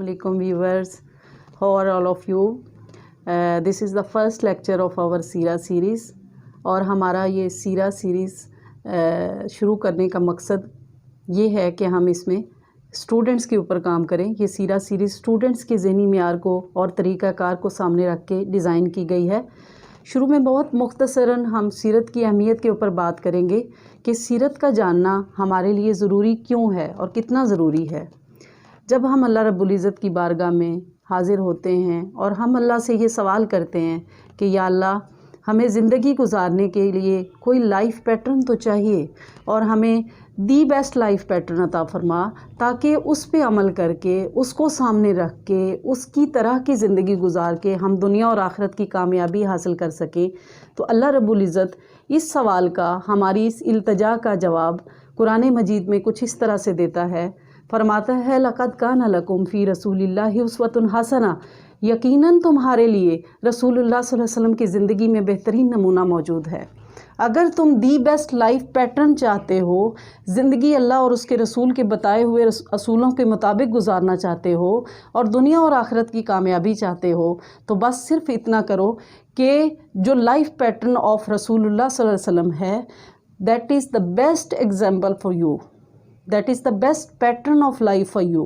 Assalamualaikum viewers, how are all of you? This is the first lecture of our Sira series और हमारा ये सीरा series शुरू करने का मकसद ये है कि हम इसमें स्टूडेंट्स के ऊपर काम करें। ये सीरा सीरीज़ स्टूडेंट्स के ज़हनी मेयार को और तरीक़ाकार को सामने रख के डिज़ाइन की गई है। शुरू में बहुत मुख्तसरन हम सीरत की अहमियत के ऊपर बात करेंगे कि सीरत का जानना हमारे लिए ज़रूरी क्यों है और कितना ज़रूरी है। जब हम अल्लाह रब्बुल इज़्ज़त की बारगाह में हाज़िर होते हैं और हम अल्लाह से ये सवाल करते हैं कि या अल्लाह, हमें ज़िंदगी गुजारने के लिए कोई लाइफ पैटर्न तो चाहिए और हमें दी बेस्ट लाइफ पैटर्न अता फरमा, ताकि उस पे अमल करके उसको सामने रख के उसकी तरह की ज़िंदगी गुजार के हम दुनिया और आखिरत की कामयाबी हासिल कर सकें। तो अल्लाह रब्बुल इज़्ज़त इस सवाल का, हमारी इस इल्तिजा का जवाब कुरान मजीद में कुछ इस तरह से देता है। फरमाता है, लक़द कान लकुम फ़ी रसूलिल्लाहि उस्वतुन हसना, यकीनन तुम्हारे लिए रसूलुल्लाह सल्लल्लाहु अलैहि वसल्लम की ज़िंदगी में बेहतरीन नमूना मौजूद है। अगर तुम दी बेस्ट लाइफ पैटर्न चाहते हो, ज़िंदगी अल्लाह और उसके रसूल के बताए हुए असूलों के मुताबिक गुजारना चाहते हो और दुनिया और आखिरत की कामयाबी चाहते हो, तो बस सिर्फ इतना करो कि जो लाइफ पैटर्न ऑफ रसूलुल्लाह सल्लल्लाहु अलैहि वसल्लम है, that is the best example for you, that is the best pattern of life for you.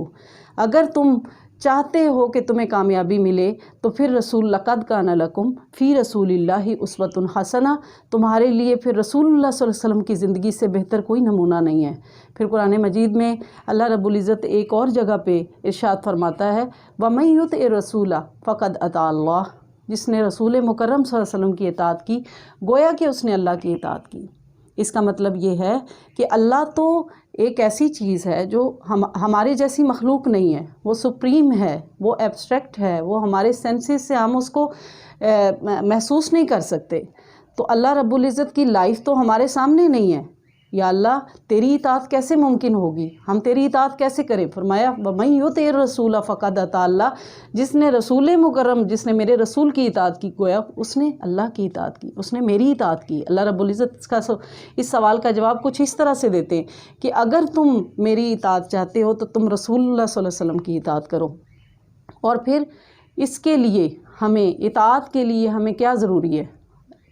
अगर तुम चाहते हो कि तुम्हें कामयाबी मिले तो फिर रसूल लक़द कान लकुम फ़ी रसूलिल्लाहि उस्वतुन हसना, तुम्हारे लिए फिर रसूलुल्लाह सल्लल्लाहु अलैहि वसल्लम की ज़िंदगी से बेहतर कोई नमूना नहीं है। फिर कुरान मजीद में अल्लाह रब्बुल इज़्ज़त एक और जगह पे इरशाद फरमाता है, वमन युति रसूला फ़क़द अता अल्लाह, जिसने रसूल मुकर्रम सल्लल्लाहु अलैहि वसल्लम की इताअत की, गोया कि उसने अल्लाह की इताअत की। इसका मतलब ये है कि अल्लाह तो एक ऐसी चीज़ है जो हमारे जैसी मखलूक नहीं है, वो सुप्रीम है, वो एब्स्ट्रैक्ट है, वो हमारे सेंसेस से हम उसको महसूस नहीं कर सकते। तो अल्लाह रब्बुल इज़्ज़त की लाइफ तो हमारे सामने नहीं है। या अल्लाह, तेरी इताअत कैसे मुमकिन होगी, हम तेरी इताअत कैसे करें? फरमाया, वमन युति रसूला फ़क़द अता अल्लाह, जिसने रसूल मुकर्रम, जिसने मेरे रसूल की इताअत की, गोया उसने अल्लाह की इताअत की, उसने मेरी इताअत की। अल्लाह रब्बुल इज़्ज़त इस सवाल का जवाब कुछ इस तरह से देते हैं कि अगर तुम मेरी इताअत चाहते हो तो तुम रसूलुल्लाह सल्लल्लाहु अलैहि वसल्लम की इताअत करो। और फिर इसके लिए हमें, इताअत के लिए हमें क्या ज़रूरी है?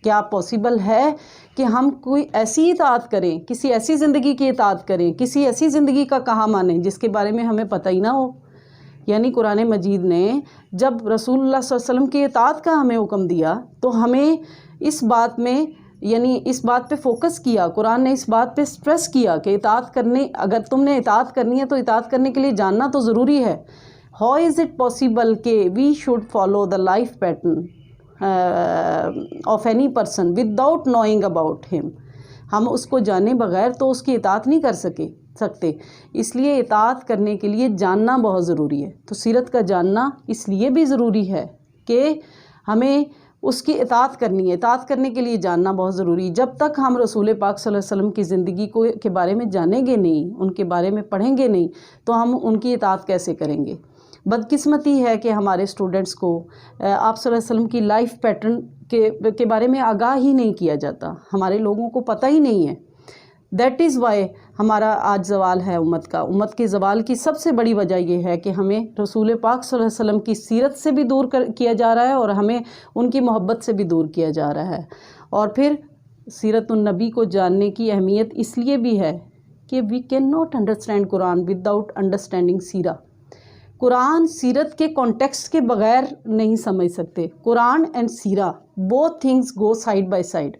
क्या पॉसिबल है कि हम कोई ऐसी इताअत करें, किसी ऐसी ज़िंदगी की इताअत करें, किसी ऐसी ज़िंदगी का कहा मानें जिसके बारे में हमें पता ही ना हो? यानी कुरान मजीद ने जब रसूलुल्लाह सल्लल्लाहु अलैहि वसल्लम की इताअत का हमें हुक्म दिया तो हमें इस बात में, यानी इस बात पे फोकस किया, कुरान ने इस बात पे स्ट्रेस किया कि इताअत करने, अगर तुमने इताअत करनी है तो इताअत करने के लिए जानना तो ज़रूरी है। हाउ इज़ इट पॉसिबल कि we should follow the life pattern of any person without knowing about him? हम उसको जाने बगैर तो उसकी इताअत नहीं कर सकते। इसलिए इताअत करने के लिए जानना बहुत ज़रूरी है। तो सीरत का जानना इसलिए भी ज़रूरी है कि हमें उसकी इताअत करनी है। इताअत करने के लिए जानना बहुत ज़रूरी है। जब तक हम रसूल पाक सल्लल्लाहु अलैहि वसल्लम की ज़िंदगी के बारे में जानेंगे नहीं, उनके बारे में पढ़ेंगे नहीं, तो हम उनकी इताअत कैसे करेंगे? बदकिस्मती है कि हमारे स्टूडेंट्स को आप सल्लल्लाहु अलैहि वसल्लम की लाइफ पैटर्न के बारे में आगाह ही नहीं किया जाता, हमारे लोगों को पता ही नहीं है। दैट इज़ वाई हमारा आज ज़वाल है उम्मत का। उम्मत के ज़वाल की सबसे बड़ी वजह यह है कि हमें रसूल पाक सल्लल्लाहु अलैहि वसल्लम की सीरत से भी दूर किया जा रहा है और हमें उनकी मोहब्बत से भी दूर किया जा रहा है। और फिर सीरतुन नबी को जानने की अहमियत इसलिए भी है कि we can not understand Quran without understanding सीरा। कुरान सीरत के कॉन्टेक्स्ट के बगैर नहीं समझ सकते। Quran and Sira both things go side by side.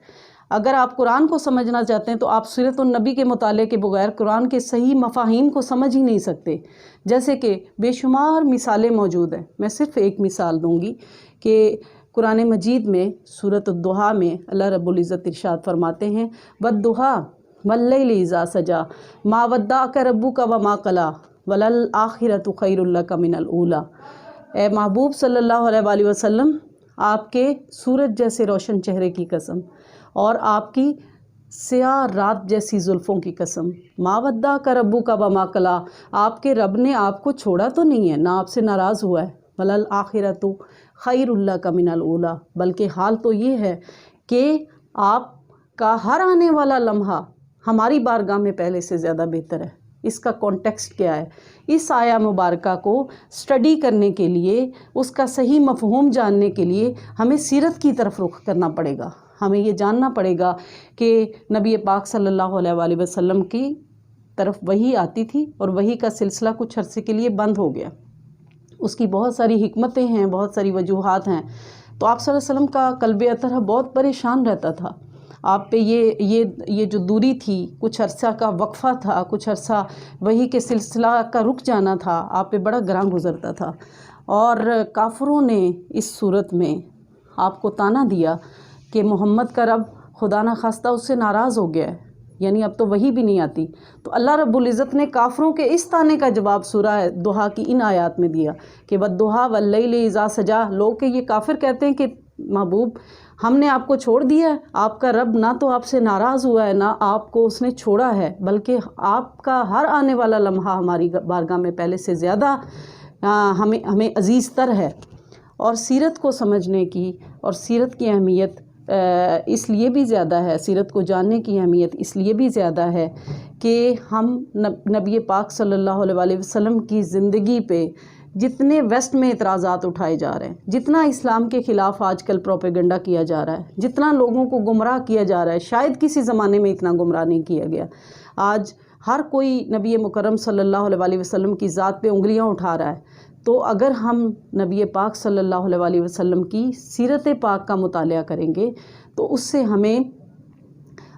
अगर आप कुरान को समझना चाहते हैं तो आप सीरतुन नबी के मुताले के बगैर कुरान के सही मफाहीम को समझ ही नहीं सकते। जैसे कि बेशुमार मिसालें मौजूद हैं। मैं सिर्फ़ एक मिसाल दूंगी कि कुरान मजीद में सूरत दुहा में अल्लाह रब्बुल इज़्ज़त इरशाद फरमाते हैं, वद्दुहा वल्लैलि इज़ा सजा मा वद्दाअका रब्बुका व मा क़ला वलल आखिरतु खैरुल लका मिनल ऊला। ए महबूब सल्लल्लाहु अलैहि वसल्लम, आपके सूरज जैसे रोशन चेहरे की कसम और आपकी स्याह रात जैसी जुल्फ़ों की कसम, मा वद्दाअका रब्बुका व मा क़ला, आपके रब ने आपको छोड़ा तो नहीं है, ना आपसे नाराज़ हुआ है। वलल आखिरतु खैरुल लका मिनल ऊला, बल्कि हाल तो ये है कि आपका हर आने वाला लम्हा हमारी बारगाह में पहले से ज़्यादा बेहतर है। اس کا کانٹیکسٹ کیا ہے. اس آیا مبارکہ کو اسٹڈی کرنے کے لیے، اس کا صحیح مفہوم جاننے کے لیے ہمیں سیرت کی طرف رخ کرنا پڑے گا. ہمیں یہ جاننا پڑے گا کہ نبی پاک صلی اللہ علیہ وآلہ وسلم کی طرف وحی آتی تھی اور وحی کا سلسلہ کچھ عرصے کے لیے بند ہو گیا. اس کی بہت ساری حکمتیں ہیں، بہت ساری وجوہات ہیں. تو آپ صلی اللہ علیہ وسلم کا قلب اطہر بہت پریشان رہتا تھا. آپ پہ یہ جو دوری تھی، کچھ عرصہ کا وقفہ تھا، کچھ عرصہ وحی کے سلسلہ کا رک جانا تھا، آپ پہ بڑا گراں گزرتا تھا. اور کافروں نے اس صورت میں آپ کو طعنہ دیا کہ محمد کا رب خدا نخواستہ اس سے ناراض ہو گیا ہے، یعنی اب تو وحی بھی نہیں آتی. تو اللہ رب العزت نے کافروں کے اس طعنے کا جواب سورہ دوحہ کی ان آیات میں دیا کہ وَالضُّحَىٰ وَاللَّيْلِ اِذَا سَجَىٰ. لوگ کہ یہ کافر کہتے ہیں کہ محبوب ہم نے آپ کو چھوڑ دیا ہے، آپ کا رب نہ تو آپ سے ناراض ہوا ہے، نہ آپ کو اس نے چھوڑا ہے، بلکہ آپ کا ہر آنے والا لمحہ ہماری بارگاہ میں پہلے سے زیادہ ہمیں عزیز تر ہے. اور سیرت کو سمجھنے کی اور سیرت کی اہمیت اس لیے بھی زیادہ ہے، سیرت کو جاننے کی اہمیت اس لیے بھی زیادہ ہے کہ ہم نبی پاک صلی اللہ علیہ وآلہ وسلم کی زندگی پہ جتنے ویسٹ میں اعتراضات اٹھائے جا رہے ہیں، جتنا اسلام کے خلاف آج کل پروپیگنڈا کیا جا رہا ہے، جتنا لوگوں کو گمراہ کیا جا رہا ہے، شاید کسی زمانے میں اتنا گمراہ نہیں کیا گیا. آج ہر کوئی نبی مکرم صلی اللہ علیہ وآلہ وسلم کی ذات پہ انگلیاں اٹھا رہا ہے. تو اگر ہم نبی پاک صلی اللہ علیہ وآلہ وسلم کی سیرت پاک کا مطالعہ کریں گے تو اس سے ہمیں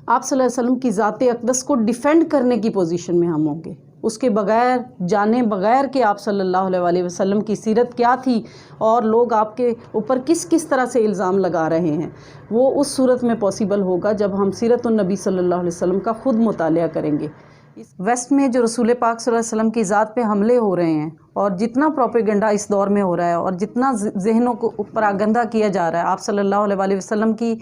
آپ صلی اللہ علیہ وسلم کی ذات اقدس کو ڈیفینڈ کرنے کی پوزیشن میں ہم ہوں گے. اس کے بغیر جانے بغیر کہ آپ صلی اللہ علیہ وآلہ وسلم کی سیرت کیا تھی اور لوگ آپ کے اوپر کس طرح سے الزام لگا رہے ہیں، وہ اس صورت میں پاسبل ہوگا جب ہم سیرت النبی صلی اللہ علیہ وسلم کا خود مطالعہ کریں گے. ویسٹ میں جو رسول پاک صلی اللہ علیہ وسلم کی ذات پہ حملے ہو رہے ہیں اور جتنا پروپیگنڈا اس دور میں ہو رہا ہے اور جتنا ذہنوں کو اوپر آگندہ کیا جا رہا ہے آپ صلی اللہ علیہ وآلہ وسلم کی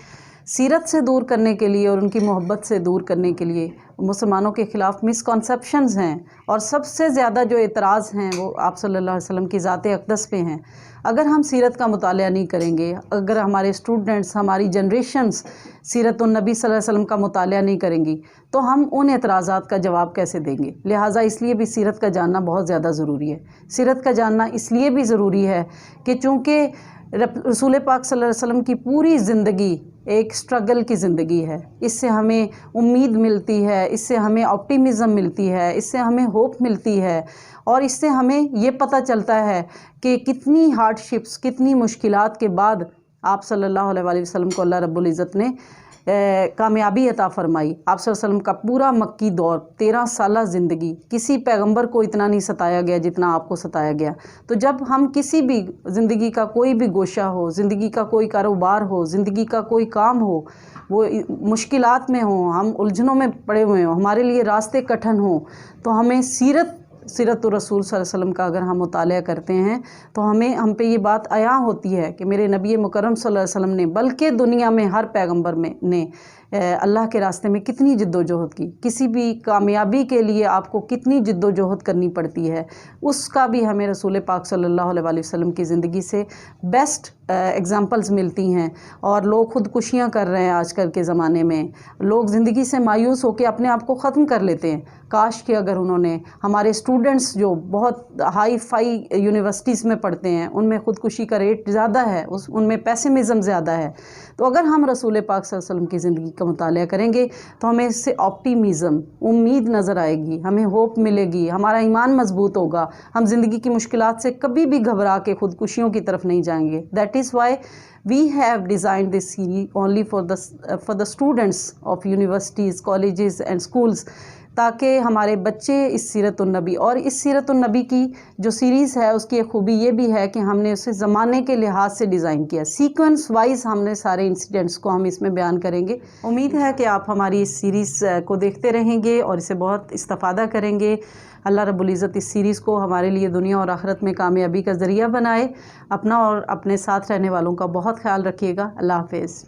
سیرت سے دور کرنے کے لیے اور ان کی محبت سے دور کرنے کے لیے مسلمانوں کے خلاف مسکنسیپشنز ہیں، اور سب سے زیادہ جو اعتراض ہیں وہ آپ صلی اللہ علیہ وسلم کی ذات اقدس پہ ہیں. اگر ہم سیرت کا مطالعہ نہیں کریں گے، اگر ہمارے اسٹوڈنٹس، ہماری جنریشنز سیرت النبی صلی اللہ علیہ وسلم کا مطالعہ نہیں کریں گی تو ہم ان اعتراضات کا جواب کیسے دیں گے؟ لہٰذا اس لیے بھی سیرت کا جاننا بہت زیادہ ضروری ہے. سیرت کا جاننا اس لیے بھی ضروری ہے کہ چونکہ رسول پاک صلی اللہ علیہ وسلم کی پوری زندگی ایک سٹرگل کی زندگی ہے. اس سے ہمیں امید ملتی ہے، اس سے ہمیں آپٹیمزم ملتی ہے، اس سے ہمیں ہوپ ملتی ہے، اور اس سے ہمیں یہ پتہ چلتا ہے کہ کتنی ہارڈ شپس، کتنی مشکلات کے بعد آپ صلی اللہ علیہ وآلہ وسلم کو اللہ رب العزت نے کامیابی عطا فرمائی. آپ صلی اللہ علیہ وسلم کا پورا مکی دور 13 سالہ زندگی کسی پیغمبر کو اتنا نہیں ستایا گیا جتنا آپ کو ستایا گیا. تو جب ہم کسی بھی زندگی کا کوئی بھی گوشہ ہو، زندگی کا کوئی کاروبار ہو، زندگی کا کوئی کام ہو، وہ مشکلات میں ہوں، ہم الجھنوں میں پڑے ہوئے ہوں، ہمارے لیے راستے کٹھن ہوں، تو ہمیں سیرت الرسول صلی اللہ علیہ وسلم کا اگر ہم مطالعہ کرتے ہیں تو ہم پہ یہ بات عیاں ہوتی ہے کہ میرے نبی مکرم صلی اللہ علیہ وسلم نے، بلکہ دنیا میں ہر پیغمبر نے اللہ کے راستے میں کتنی جد و جہد کی. کسی بھی کامیابی کے لیے آپ کو کتنی جد و جہد کرنی پڑتی ہے، اس کا بھی ہمیں رسول پاک صلی اللہ علیہ وآلہ وسلم کی زندگی سے بیسٹ ایگزامپلز ملتی ہیں. اور لوگ خودکشیاں کر رہے ہیں آج کل کے زمانے میں، لوگ زندگی سے مایوس ہو کے اپنے آپ کو ختم کر لیتے ہیں. کاش کہ اگر انہوں نے، ہمارے اسٹوڈنٹس جو بہت ہائی فائی یونیورسٹیز میں پڑھتے ہیں ان میں خودکشی کا ریٹ زیادہ ہے، ان میں پیسمزم زیادہ ہے. تو اگر ہم رسول پاک صلی اللہ علیہ وسلم کی زندگی کا مطالعہ کریں گے تو ہمیں اس سے آپٹیمزم، امید نظر آئے گی، ہمیں ہوپ ملے گی، ہمارا ایمان مضبوط ہوگا، ہم زندگی کی مشکلات سے کبھی بھی گھبرا کے خودکشیوں کی طرف نہیں جائیں گے. That is why we have designed this series only for the students of universities, colleges and schools, تاکہ ہمارے بچے اس سیرت النبی، اور اس سیرت النبی کی جو سیریز ہے اس کی ایک خوبی یہ بھی ہے کہ ہم نے اسے زمانے کے لحاظ سے ڈیزائن کیا، سیکوینس وائز ہم نے سارے انسیڈنٹس کو ہم اس میں بیان کریں گے. امید ہے کہ آپ ہماری اس سیریز کو دیکھتے رہیں گے اور اسے بہت استفادہ کریں گے. اللہ رب العزت اس سیریز کو ہمارے لیے دنیا اور آخرت میں کامیابی کا ذریعہ بنائے. اپنا اور اپنے ساتھ رہنے والوں کا بہت خیال رکھیے گا. اللہ حافظ.